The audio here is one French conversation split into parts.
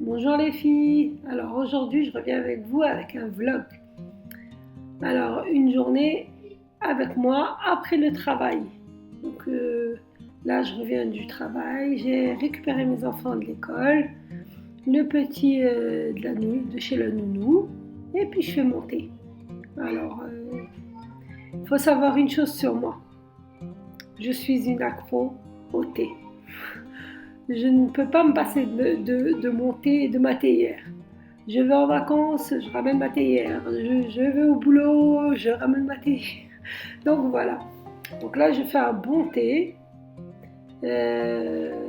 Bonjour les filles, alors aujourd'hui je reviens avec vous avec un vlog. Alors une journée avec moi après le travail. Donc là je reviens du travail, j'ai récupéré mes enfants de l'école, le petit de chez la nounou et puis je fais mon thé. Alors il faut savoir une chose sur moi, je suis une accro au thé. Je ne peux pas me passer de mon thé et de ma théière. Je vais en vacances, je ramène ma théière. Je vais au boulot, je ramène ma théière. Donc voilà. Donc là, je fais un bon thé,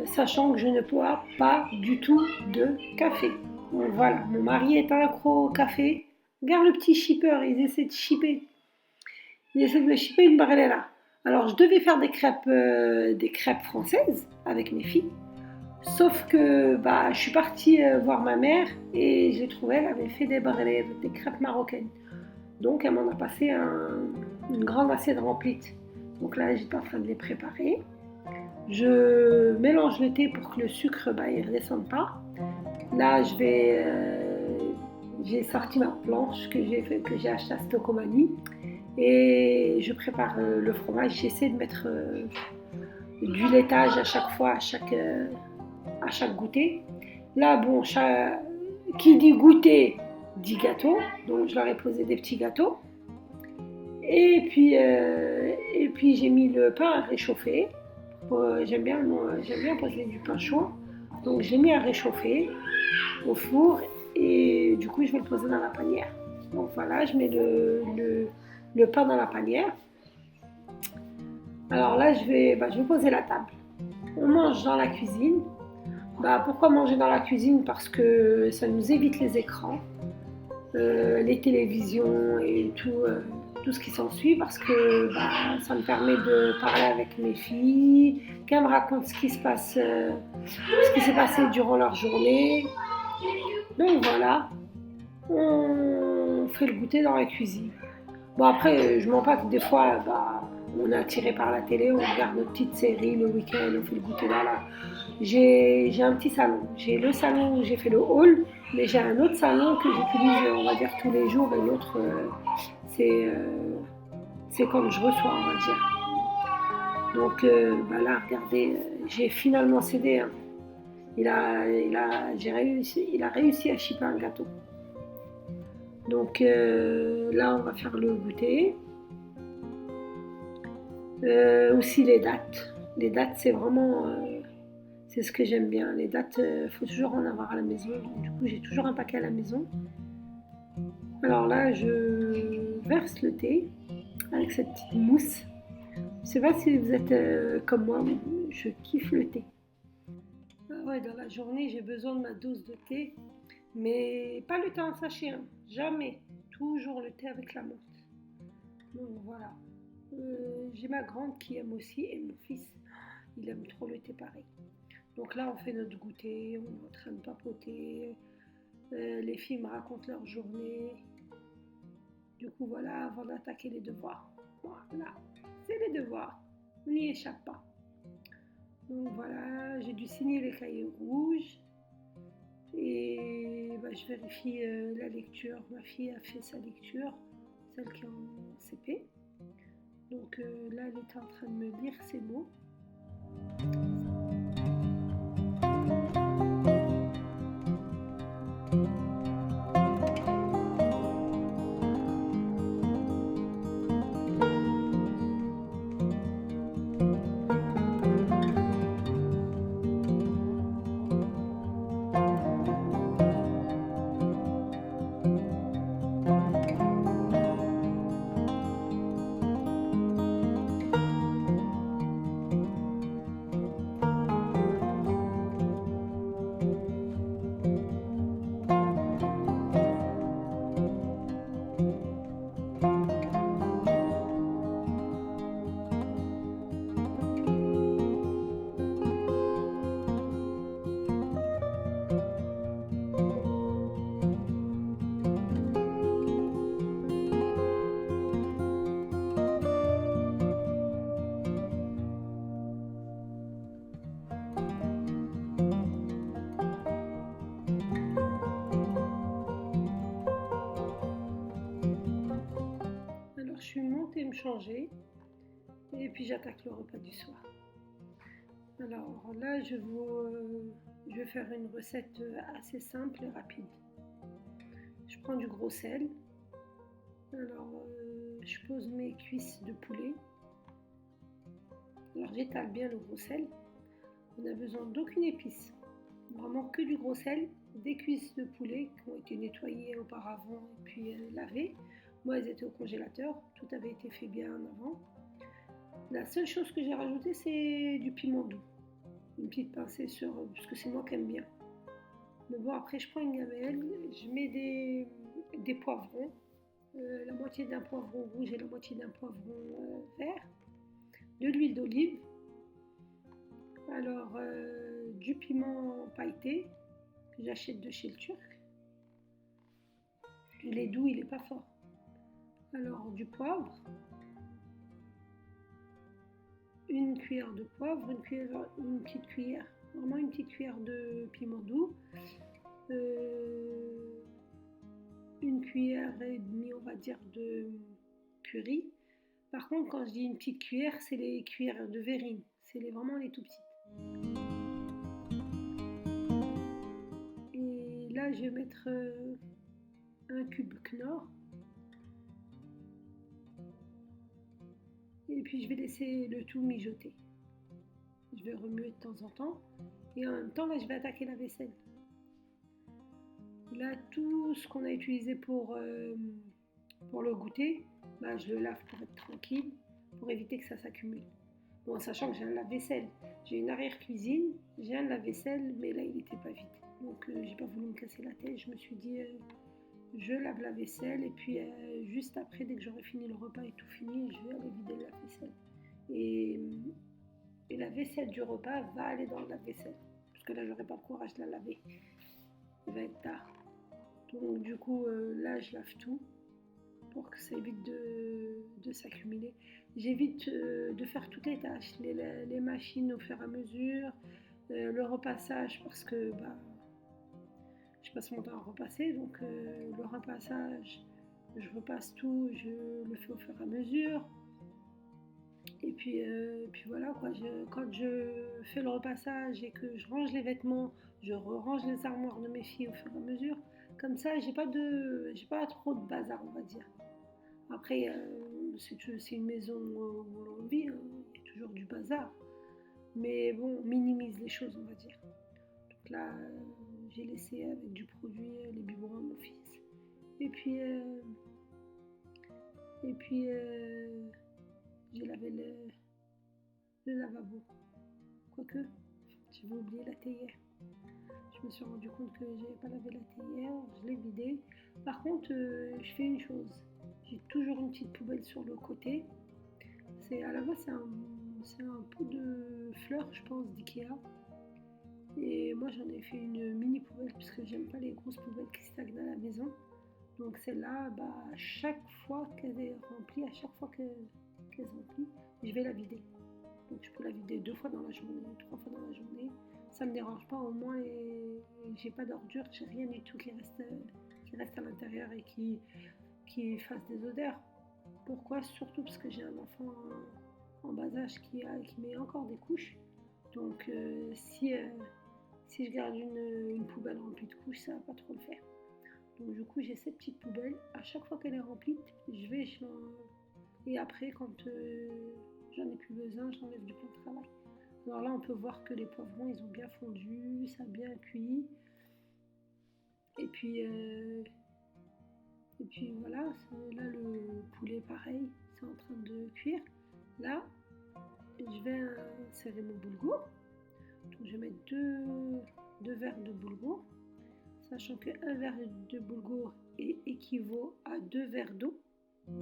sachant que je ne bois pas du tout de café. Donc voilà, mon mari est un accro au café. Regarde le petit shipper, il essaie de shipper. Il essaie de me shipper une barrella. Alors je devais faire des crêpes françaises avec mes filles. Sauf que je suis partie voir ma mère et j'ai trouvé qu'elle avait fait des crêpes marocaines. Donc elle m'en a passé une grande assiette remplie. Donc là j'étais en train de les préparer. Je mélange le thé pour que le sucre ne redescende pas. Là j'ai sorti ma planche que j'ai achetée à Stocomanie et je prépare le fromage. J'essaie de mettre du laitage à chaque fois, à chaque goûter. Là, bon, qui dit goûter dit gâteau, donc je leur ai posé des petits gâteaux. Et puis j'ai mis le pain à réchauffer. J'aime bien poser du pain chaud, donc j'ai mis à réchauffer au four et du coup je vais le poser dans la panière. Donc voilà, je mets le pain dans la panière. Alors là, je vais poser la table. On mange dans la cuisine. Pourquoi manger dans la cuisine? Parce que ça nous évite les écrans, les télévisions et tout ce qui s'ensuit, parce que ça me permet de parler avec mes filles, qu'elles me racontent ce qui s'est passé durant leur journée. Donc voilà, on fait le goûter dans la cuisine. Bon après, je mens pas que des fois, on est attiré par la télé, on regarde nos petites séries le week-end, on fait le goûter là. J'ai un petit salon. J'ai le salon où j'ai fait le hall, mais j'ai un autre salon que j'utilise, on va dire, tous les jours, et l'autre, c'est comme je reçois, on va dire. Donc là, regardez, j'ai finalement cédé. Hein. Il a réussi à chipper un gâteau. Donc là, on va faire le goûter. Aussi les dates. Les dates, c'est vraiment... c'est ce que j'aime bien. Les dates, il faut toujours en avoir à la maison. Donc, du coup, j'ai toujours un paquet à la maison. Alors là, je verse le thé avec cette petite mousse. Je ne sais pas si vous êtes comme moi, je kiffe le thé. Ouais, dans la journée, j'ai besoin de ma dose de thé. Mais pas le thé en sachet, hein. Jamais. Toujours le thé avec la menthe. Donc voilà. J'ai ma grande qui aime aussi et mon fils, il aime trop le thé pareil. Donc là, on fait notre goûter, on est en train de papoter. Les filles me racontent leur journée. Du coup, voilà, avant d'attaquer les devoirs. Voilà, c'est les devoirs. On n'y échappe pas. Donc voilà, j'ai dû signer les cahiers rouges. Et je vérifie la lecture. Ma fille a fait sa lecture, celle qui est en CP. Donc là, elle était en train de me lire ses mots. changer et puis j'attaque le repas du soir. Alors là, je vais faire une recette assez simple et rapide. Je prends du gros sel. Alors, je pose mes cuisses de poulet. Alors, j'étale bien le gros sel. On n'a besoin d'aucune épice. Vraiment que du gros sel, des cuisses de poulet qui ont été nettoyées auparavant et puis lavées. Moi, elles étaient au congélateur. Tout avait été fait bien avant. La seule chose que j'ai rajoutée, c'est du piment doux. Une petite pincée parce que c'est moi qui aime bien. Mais bon, après, je prends une gamelle, je mets des poivrons. La moitié d'un poivron rouge et la moitié d'un poivron vert, de l'huile d'olive, alors du piment pailleté que j'achète de chez le Turc. Il est doux, il n'est pas fort. Alors du poivre, une cuillère de poivre, une petite cuillère, vraiment une petite cuillère de piment doux, une cuillère et demie, on va dire, de curry. Par contre, quand je dis une petite cuillère, c'est les cuillères de verrine. C'est vraiment les tout petites. Et là, je vais mettre un cube Knorr. Et puis, je vais laisser le tout mijoter. Je vais remuer de temps en temps. Et en même temps, là, je vais attaquer la vaisselle. Là, tout ce qu'on a utilisé pour le goûter, bah, je le lave pour être tranquille, pour éviter que ça s'accumule. Bon, sachant que j'ai un lave-vaisselle, j'ai une arrière-cuisine, j'ai un lave-vaisselle, mais là il n'était pas vide. Donc j'ai pas voulu me casser la tête, je me suis dit je lave la vaisselle et puis juste après, dès que j'aurai fini le repas et tout fini, je vais aller vider le lave-vaisselle. Et la vaisselle du repas va aller dans le lave-vaisselle, parce que là j'aurai pas le courage de la laver. Il va être tard. Donc du coup là je lave tout pour que ça évite de s'accumuler. J'évite de faire toutes les tâches, les machines au fur et à mesure, le repassage parce que je passe mon temps à repasser, donc le repassage, je repasse tout, je le fais au fur et à mesure. Et puis voilà quoi, quand je fais le repassage et que je range les vêtements, je range les armoires de mes filles au fur et à mesure. Comme ça, j'ai pas trop de bazar, on va dire. Après, c'est une maison où l'on vit, hein, il y a toujours du bazar. Mais bon, on minimise les choses, on va dire. Donc là, j'ai laissé avec du produit les biberons à mon fils. Et puis j'ai lavé le lavabo. Quoique, j'avais oublié la théière. Je me suis rendu compte que j'avais pas lavé la théière, je l'ai vidée. Par contre, je fais une chose. J'ai toujours une petite poubelle sur le côté. À la base, c'est un pot de fleurs, je pense, d'Ikea. Et moi, j'en ai fait une mini poubelle parce que j'aime pas les grosses poubelles qui stagnent à la maison. Donc celle-là, à chaque fois qu'elle est remplie, à chaque fois qu'elle est remplie, je vais la vider. Donc je peux la vider 2 fois dans la journée, 3 fois dans la journée. Ça me dérange pas, au moins j'ai pas d'ordures, j'ai rien du tout qui reste à l'intérieur et qui fasse des odeurs. Pourquoi? Surtout parce que j'ai un enfant en bas âge qui met encore des couches. Donc si je garde une poubelle remplie de couches, ça va pas trop le faire. Donc du coup j'ai cette petite poubelle. À chaque fois qu'elle est remplie, et après quand j'en ai plus besoin, j'enlève du plan de travail. Alors là on peut voir que les poivrons ils ont bien fondu, ça a bien cuit. Et puis voilà, là le poulet pareil, c'est en train de cuire. Là, je vais insérer mon boulgour. Donc je vais mettre deux verres de boulgour, sachant qu'un verre de boulgour équivaut à 2 verres d'eau,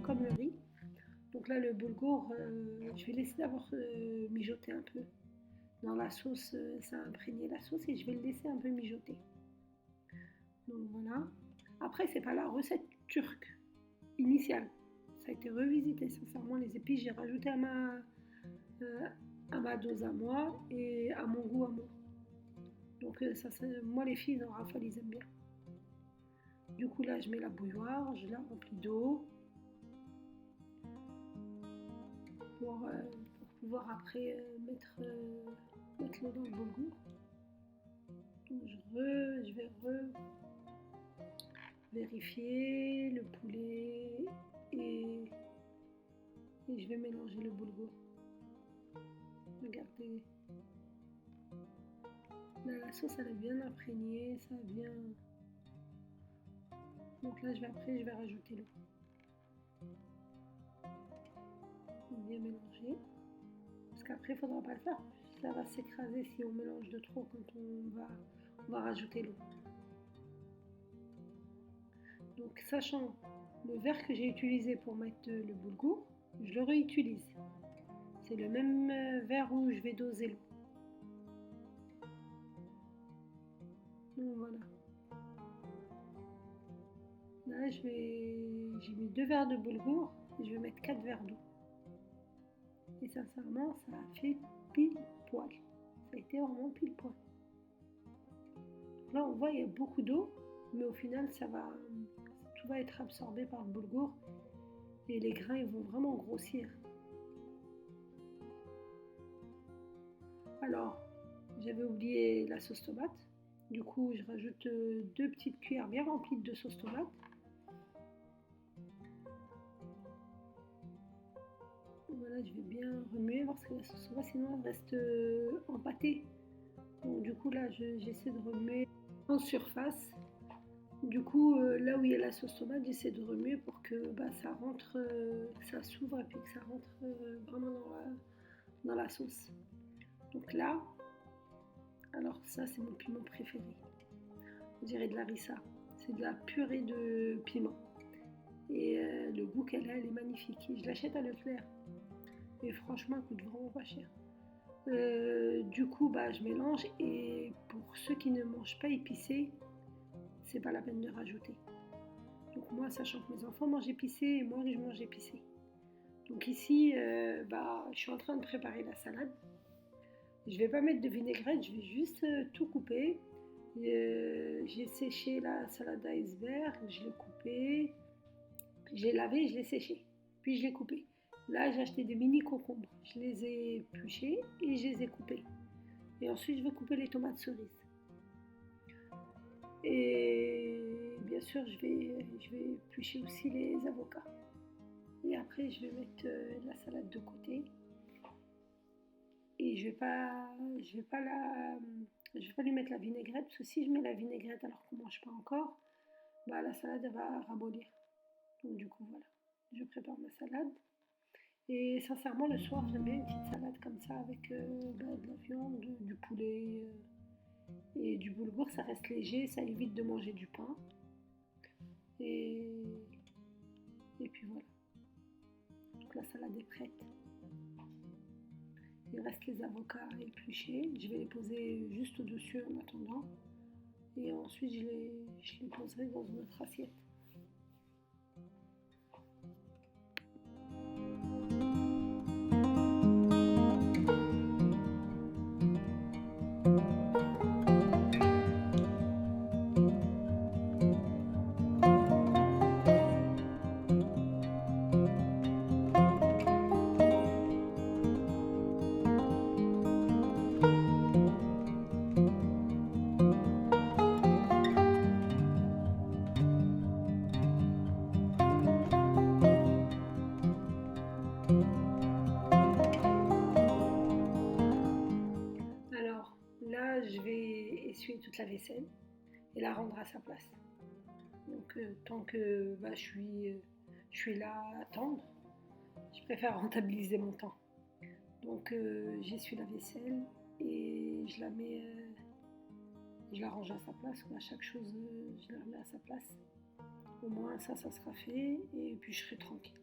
comme le riz. Donc là le boulgour, je vais laisser d'abord mijoter un peu. Dans la sauce, ça a imprégné la sauce et je vais le laisser un peu mijoter. Donc voilà. Après, c'est pas la recette turque initiale. Ça a été revisité, sincèrement. Les épices, j'ai rajouté à ma dose à moi et à mon goût à moi. Donc moi, les filles, en rafale, ils aiment bien. Du coup, là, je mets la bouilloire, je la remplis d'eau. pour pouvoir après mettre l'eau dans le boulgour. Donc je vais vérifier le poulet et je vais mélanger le boulgour. Regardez, là, la sauce elle est bien imprégnée, ça a bien. Donc là je vais rajouter l'eau. Bien mélanger, parce qu'après il faudra pas le faire, ça va s'écraser si on mélange de trop quand on va rajouter l'eau. Donc sachant le verre que j'ai utilisé pour mettre le boulgour, je le réutilise. C'est le même verre où je vais doser l'eau. Donc voilà. Là j'ai mis 2 verres de boulgour et je vais mettre 4 verres d'eau. Et sincèrement, ça a fait pile poil. Ça a été vraiment pile poil. Là, on voit il y a beaucoup d'eau, mais au final, tout va être absorbé par le boulgour et les grains ils vont vraiment grossir. Alors, j'avais oublié la sauce tomate. Du coup, je rajoute 2 petites cuillères bien remplies de sauce tomate. Voilà, je vais bien remuer parce que la sauce tomate sinon elle reste empâtée. Donc du coup là j'essaie de remuer en surface. Du coup là où il y a la sauce tomate, j'essaie de remuer pour que ça rentre, que ça s'ouvre et puis que ça rentre vraiment dans la sauce. Donc là, alors ça c'est mon piment préféré. On dirait de la harissa. C'est de la purée de piment. Et le goût qu'elle a, elle est magnifique. Je l'achète à Leclerc. Et franchement, elle coûte vraiment pas cher. Du coup, je mélange. Et pour ceux qui ne mangent pas épicé, c'est pas la peine de rajouter. Donc moi, sachant que mes enfants mangent épicé et moi, je mange épicé. Donc ici, je suis en train de préparer la salade. Je vais pas mettre de vinaigrette, je vais juste tout couper. J'ai séché la salade iceberg, je l'ai coupée. Je l'ai lavé, je l'ai séché, puis je l'ai coupé. Là, j'ai acheté des mini concombres. Je les ai épluchés et je les ai coupés. Et ensuite, je vais couper les tomates cerises. Et bien sûr, je vais éplucher aussi les avocats. Et après, je vais mettre la salade de côté. Et je vais pas lui mettre la vinaigrette parce que si je mets la vinaigrette alors qu'on mange pas encore, la salade elle va ramollir. Donc du coup voilà, je prépare ma salade. Et sincèrement le soir j'aime bien une petite salade comme ça avec de la viande, du poulet et du boulgour, ça reste léger, ça évite de manger du pain. Et puis voilà. Donc la salade est prête. Il reste les avocats épluchés, je vais les poser juste au-dessus en attendant. Et ensuite je les poserai dans une autre assiette. Alors là, je vais essuyer toute la vaisselle et la rendre à sa place. Donc tant que je suis là à attendre, je préfère rentabiliser mon temps. Donc j'essuie la vaisselle et je la mets, je la range à sa place. Chaque chose, je la remets à sa place. Au moins ça sera fait et puis je serai tranquille.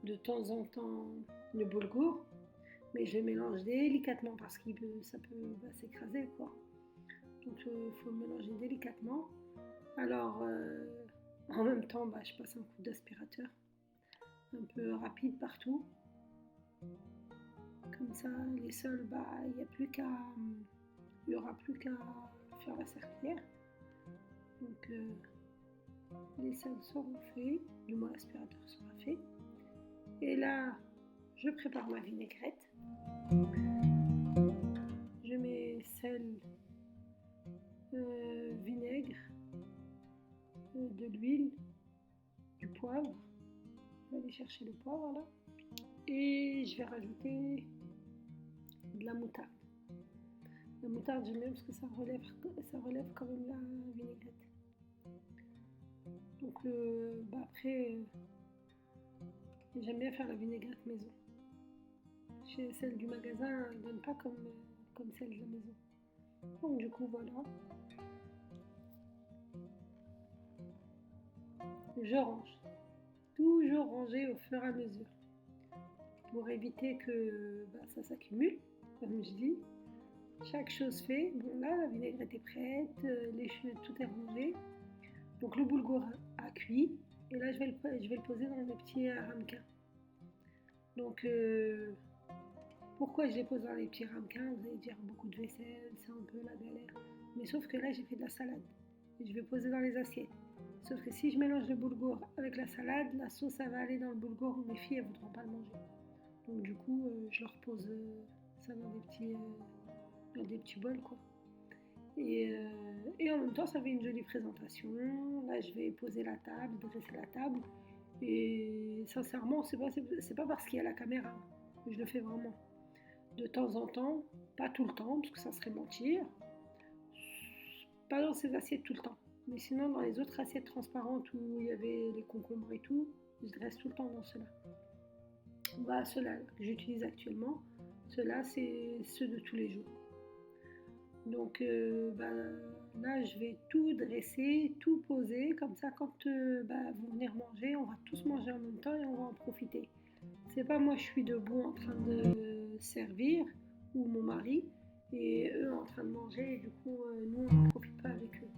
de temps en temps le boulgour, mais je le mélange délicatement parce que ça peut s'écraser quoi. Donc il faut le mélanger délicatement. Alors en même temps je passe un coup d'aspirateur un peu rapide partout. Comme ça les sols, il n'y aura plus qu'à faire la serpillière. Donc les sols seront faits, du moins l'aspirateur sera fait. Et là, je prépare ma vinaigrette. Je mets sel, vinaigre, de l'huile, du poivre. Je vais aller chercher le poivre là. Et je vais rajouter de la moutarde. La moutarde, j'aime bien parce que ça relève quand même la vinaigrette. Donc après, j'aime bien faire la vinaigrette maison. Celle du magasin, elle ne donne pas comme celle de la maison. Donc du coup, voilà. Je range. Toujours ranger au fur et à mesure. Pour éviter que ça s'accumule, comme je dis. Chaque chose fait. Bon là, la vinaigrette est prête, tout est rangé. Donc le boulgour a cuit. Et là, je vais le poser dans des petits ramequins. Donc, pourquoi je les pose dans les petits ramequins? Vous allez dire beaucoup de vaisselle, c'est un peu la galère. Mais sauf que là, j'ai fait de la salade. Et je vais poser dans les assiettes. Sauf que si je mélange le boulgour avec la salade, la sauce, ça va aller dans le boulgour. Mes filles, elles ne voudront pas le manger. Donc du coup, je leur pose ça dans des petits bols, quoi. Et en même temps, ça fait une jolie présentation. Là, je vais poser la table, dresser la table. Et sincèrement, c'est pas parce qu'il y a la caméra. Je le fais vraiment. De temps en temps, pas tout le temps, parce que ça serait mentir. Pas dans ces assiettes tout le temps. Mais sinon, dans les autres assiettes transparentes où il y avait les concombres et tout, je dresse tout le temps dans ceux-là. Ceux-là que j'utilise actuellement, ceux-là, c'est ceux de tous les jours. Donc là, je vais tout dresser, tout poser, comme ça, quand vous venez manger, on va tous manger en même temps et on va en profiter. C'est pas moi, je suis debout en train de servir, ou mon mari, et eux en train de manger, et du coup, nous, on ne profite pas avec eux.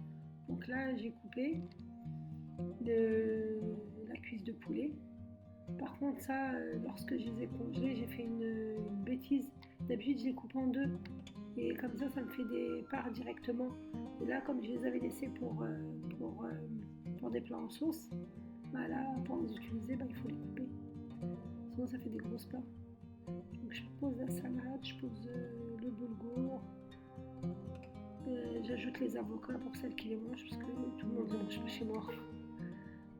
Donc là, j'ai coupé la cuisse de poulet. Par contre, ça, lorsque je les ai congelés, j'ai fait une bêtise. D'habitude, je les coupe en deux. Et comme ça, ça me fait des parts directement. Et là, comme je les avais laissés pour des plats en sauce, là, pour les utiliser, il faut les couper. Sinon, ça fait des grosses plats. Donc, je pose la salade, je pose le boulgour. J'ajoute les avocats pour celles qui les mangent, parce que tout le monde ne mange pas chez moi.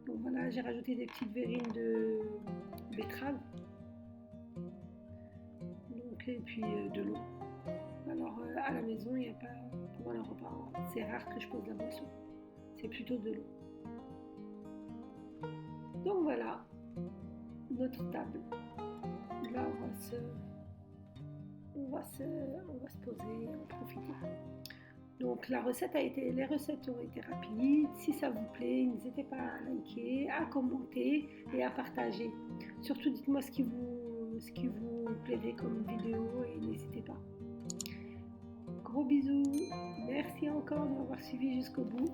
Donc voilà, j'ai rajouté des petites verrines de betterave. Donc, et puis de l'eau. Alors à la maison, il n'y a pas, pendant le repas, c'est rare que je pose la boisson. C'est plutôt de l'eau. Donc voilà, notre table. Là, on va se poser, en profiter. Donc les recettes ont été rapides. Si ça vous plaît, n'hésitez pas à liker, à commenter et à partager. Surtout dites-moi ce qui vous plairait comme vidéo et n'hésitez pas. Gros bisous, merci encore de m'avoir suivi jusqu'au bout.